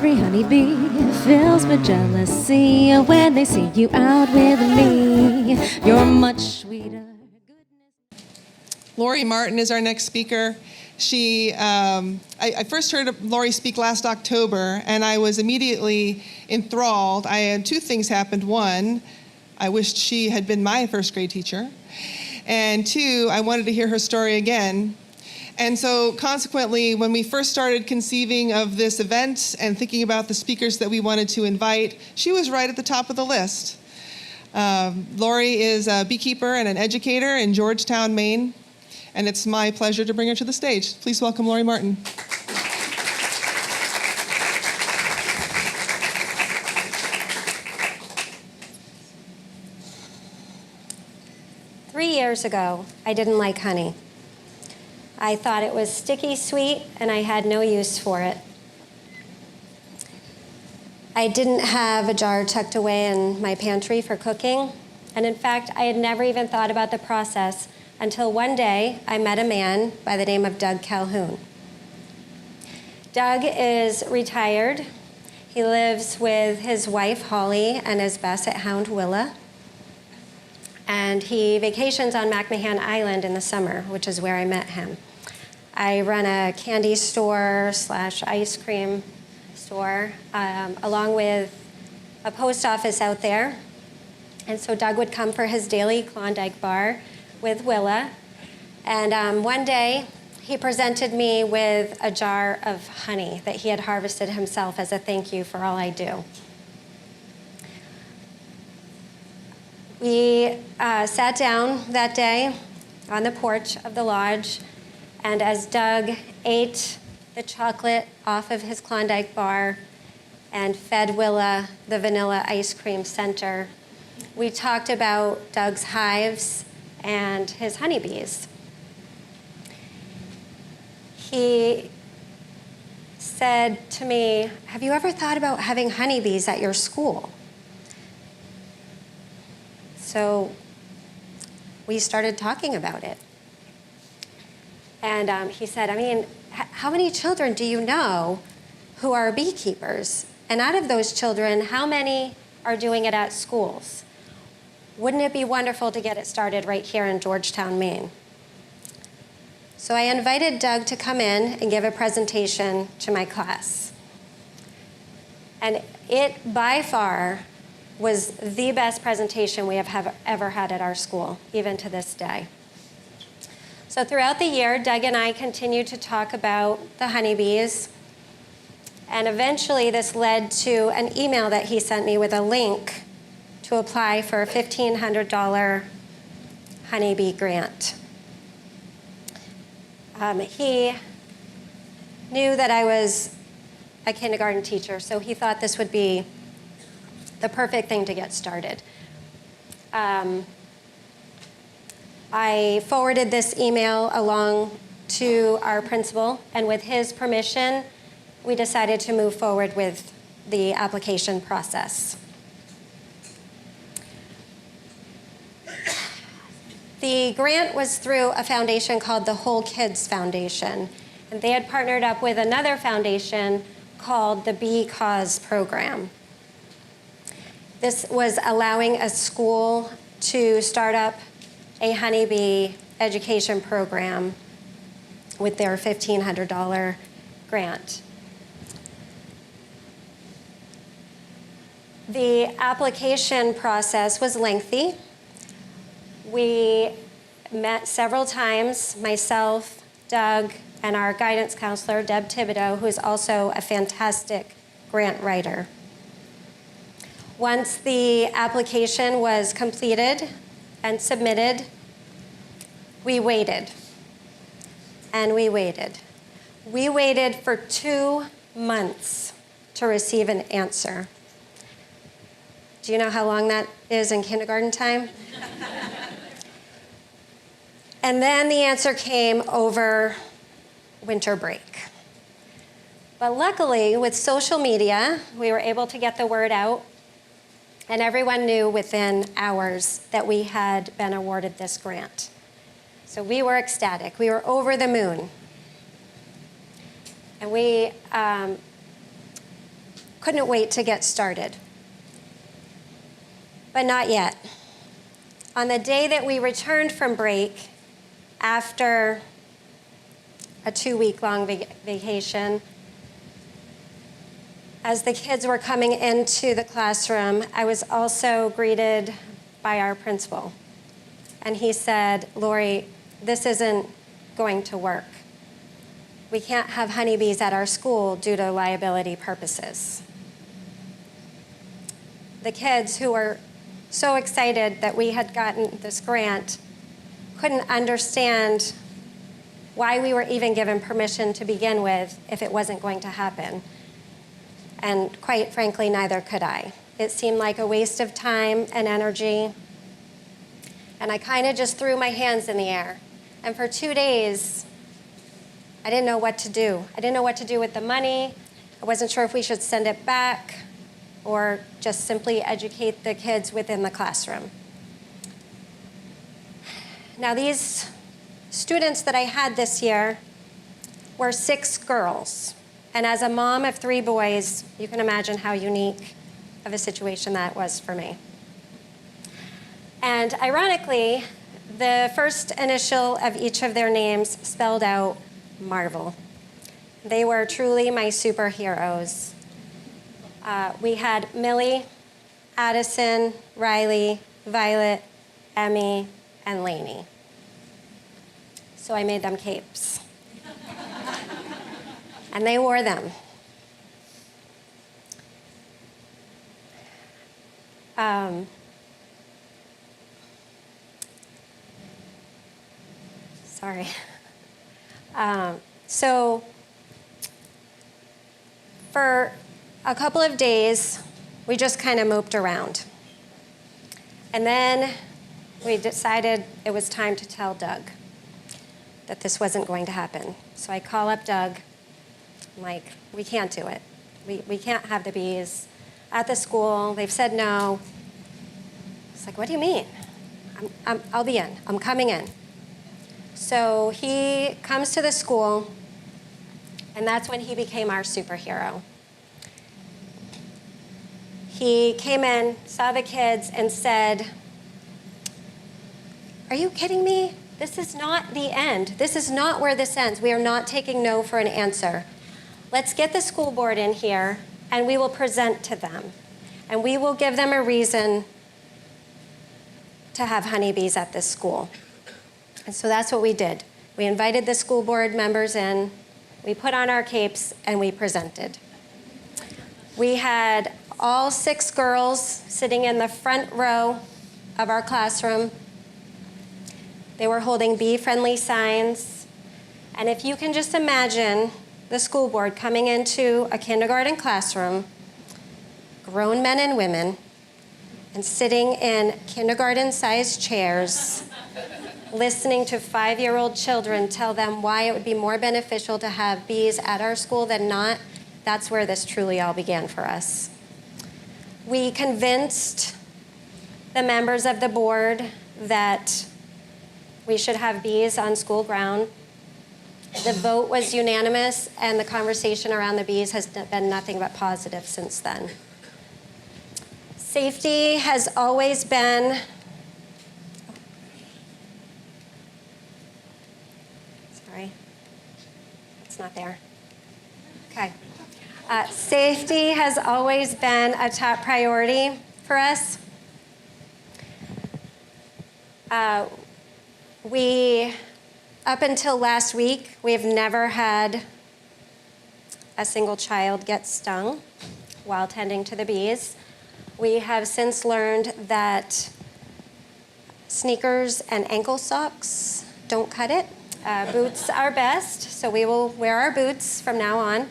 Every honeybee fills with jealousy when they see you out with me. You're much sweeter. Laurie Martin is our next speaker. I first heard Laurie speak last October, and I was immediately enthralled. I had two things happened. One, I wished she had been my first grade teacher. And two, I wanted to hear her story again. And so consequently, when we first started conceiving of this event and thinking about the speakers that we wanted to invite, she was right at the top of the list. Laurie is a beekeeper and an educator in Georgetown, Maine. And it's my pleasure to bring her to the stage. Please welcome Laurie Martin. Three years ago, I didn't like honey. I thought it was sticky sweet, and I had no use for it. I didn't have a jar tucked away in my pantry for cooking, and in fact, I had never even thought about the process until one day I met a man by the name of Doug Calhoun. Doug is retired. He lives with his wife, Holly, and his Basset hound, Willa. And he vacations on McMahon Island in the summer, which is where I met him. I run a candy store / ice cream store, along with a post office out there. And so Doug would come for his daily Klondike bar with Willa. And one day, he presented me with a jar of honey that he had harvested himself as a thank you for all I do. We sat down that day on the porch of the lodge, and as Doug ate the chocolate off of his Klondike bar and fed Willa the vanilla ice cream center, we talked about Doug's hives and his honeybees. He said to me, "Have you ever thought about having honeybees at your school?" So we started talking about it. And he said, how many children do you know who are beekeepers? And out of those children, how many are doing it at schools? Wouldn't it be wonderful to get it started right here in Georgetown, Maine? So I invited Doug to come in and give a presentation to my class. And it, by far, was the best presentation we have ever had at our school, even to this day. So throughout the year, Doug and I continued to talk about the honeybees. And eventually, this led to an email that he sent me with a link to apply for a $1,500 honeybee grant. He knew that I was a kindergarten teacher, so he thought this would be the perfect thing to get started. I forwarded this email along to our principal, and with his permission, we decided to move forward with the application process. The grant was through a foundation called the Whole Kids Foundation, and they had partnered up with another foundation called the Bee Cause Program. This was allowing a school to start up a honeybee education program with their $1,500 grant. The application process was lengthy. We met several times, myself, Doug, and our guidance counselor, Deb Thibodeau, who is also a fantastic grant writer. Once the application was completed and submitted, we waited. And we waited. We waited for 2 months to receive an answer. Do you know how long that is in kindergarten time? And then the answer came over winter break. But luckily, with social media, we were able to get the word out, and everyone knew within hours that we had been awarded this grant. So we were ecstatic. We were over the moon. And we couldn't wait to get started. But not yet. On the day that we returned from break, after a 2-week-long vacation, as the kids were coming into the classroom, I was also greeted by our principal. And he said, "Laurie, this isn't going to work. We can't have honeybees at our school due to liability purposes." The kids, who were so excited that we had gotten this grant, couldn't understand why we were even given permission to begin with if it wasn't going to happen. And quite frankly, neither could I. It seemed like a waste of time and energy. And I kind of just threw my hands in the air. And for 2 days, I didn't know what to do. I didn't know what to do with the money. I wasn't sure if we should send it back or just simply educate the kids within the classroom. Now, these students that I had this year were 6 girls. And as a mom of 3 boys, you can imagine how unique of a situation that was for me. And ironically, the first initial of each of their names spelled out Marvel. They were truly my superheroes. We had Millie, Addison, Riley, Violet, Emmy, and Lainey. So I made them capes. And they wore them. Sorry. So for a couple of days, we just kind of moped around. And then we decided it was time to tell Doug that this wasn't going to happen. So I call up Doug. I'm like, "We can't do it. We can't have the bees at the school. They've said no." It's like, "What do you mean?" I'll be in. I'm coming in. So he comes to the school, and that's when he became our superhero. He came in, saw the kids, and said, "Are you kidding me? This is not the end. This is not where this ends. We are not taking no for an answer. Let's get the school board in here, and we will present to them. And we will give them a reason to have honeybees at this school." And so that's what we did. We invited the school board members in, we put on our capes, and we presented. We had all 6 girls sitting in the front row of our classroom. They were holding bee-friendly signs. And if you can just imagine the school board coming into a kindergarten classroom, grown men and women, and sitting in kindergarten-sized chairs, listening to 5-year-old children tell them why it would be more beneficial to have bees at our school than not, that's where this truly all began for us. We convinced the members of the board that we should have bees on school ground. The vote was unanimous, and the conversation around the bees has been nothing but positive since then. Safety has always been it's not there. Okay. Safety has always been a top priority for us. Up until last week, we have never had a single child get stung while tending to the bees. We have since learned that sneakers and ankle socks don't cut it. Boots are best, so we will wear our boots from now on.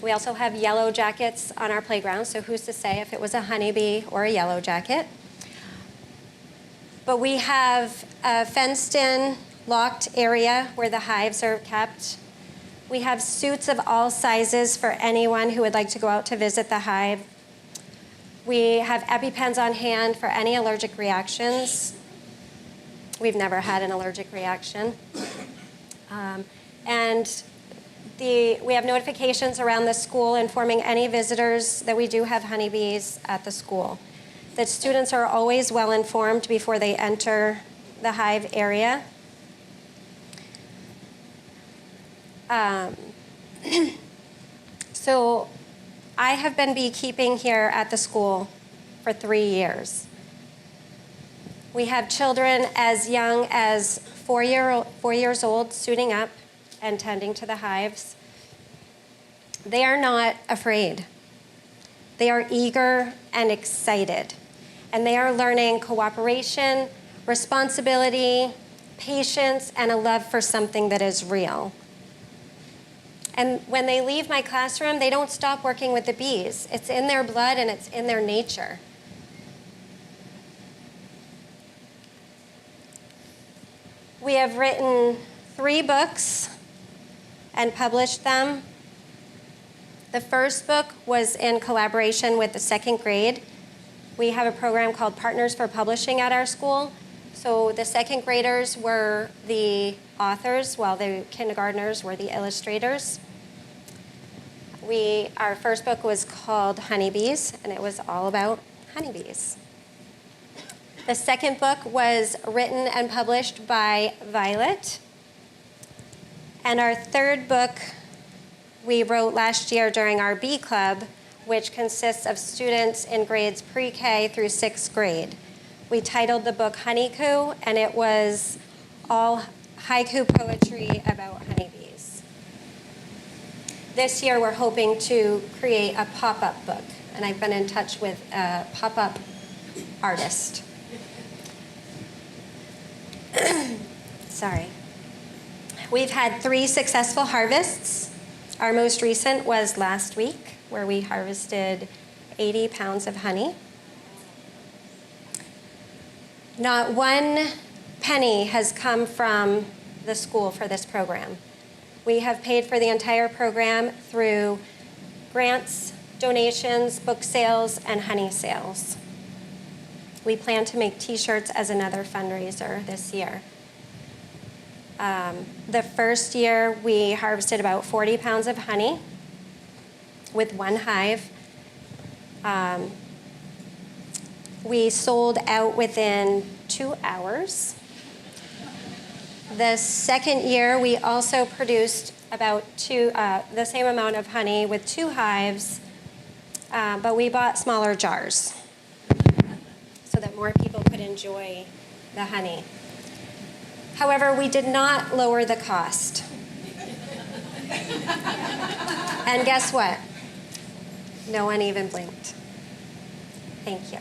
We also have yellow jackets on our playground, so who's to say if it was a honeybee or a yellow jacket. But we have a fenced-in, locked area where the hives are kept. We have suits of all sizes for anyone who would like to go out to visit the hive. We have EpiPens on hand for any allergic reactions. We've never had an allergic reaction. And We have notifications around the school informing any visitors that we do have honeybees at the school. That students are always well informed before they enter the hive area. So I have been beekeeping here at the school for 3 years. We have children as young as 4 years old suiting up and tending to the hives. They are not afraid. They are eager and excited. And they are learning cooperation, responsibility, patience, and a love for something that is real. And when they leave my classroom, they don't stop working with the bees. It's in their blood and it's in their nature. We have written 3 books and published them. The first book was in collaboration with the 2nd grade. We have a program called Partners for Publishing at our school. So the 2nd graders were the authors, while the kindergartners were the illustrators. Our first book was called Honeybees, and it was all about honeybees. The second book was written and published by Violet. And our third book we wrote last year during our Bee Club, which consists of students in grades pre-K through 6th grade. We titled the book Honeycoo, and it was all haiku poetry about honeybees. This year we're hoping to create a pop-up book, and I've been in touch with a pop-up artist. Sorry. We've had 3 successful harvests. Our most recent was last week, where we harvested 80 pounds of honey. Not one penny has come from the school for this program. We have paid for the entire program through grants, donations, book sales, and honey sales. We plan to make t-shirts as another fundraiser this year. The first year, we harvested about 40 pounds of honey with 1 hive. We sold out within 2 hours. The second year, we also produced about the same amount of honey with 2 hives, but we bought smaller jars so that more people could enjoy the honey. However, we did not lower the cost. And guess what? No one even blinked. Thank you.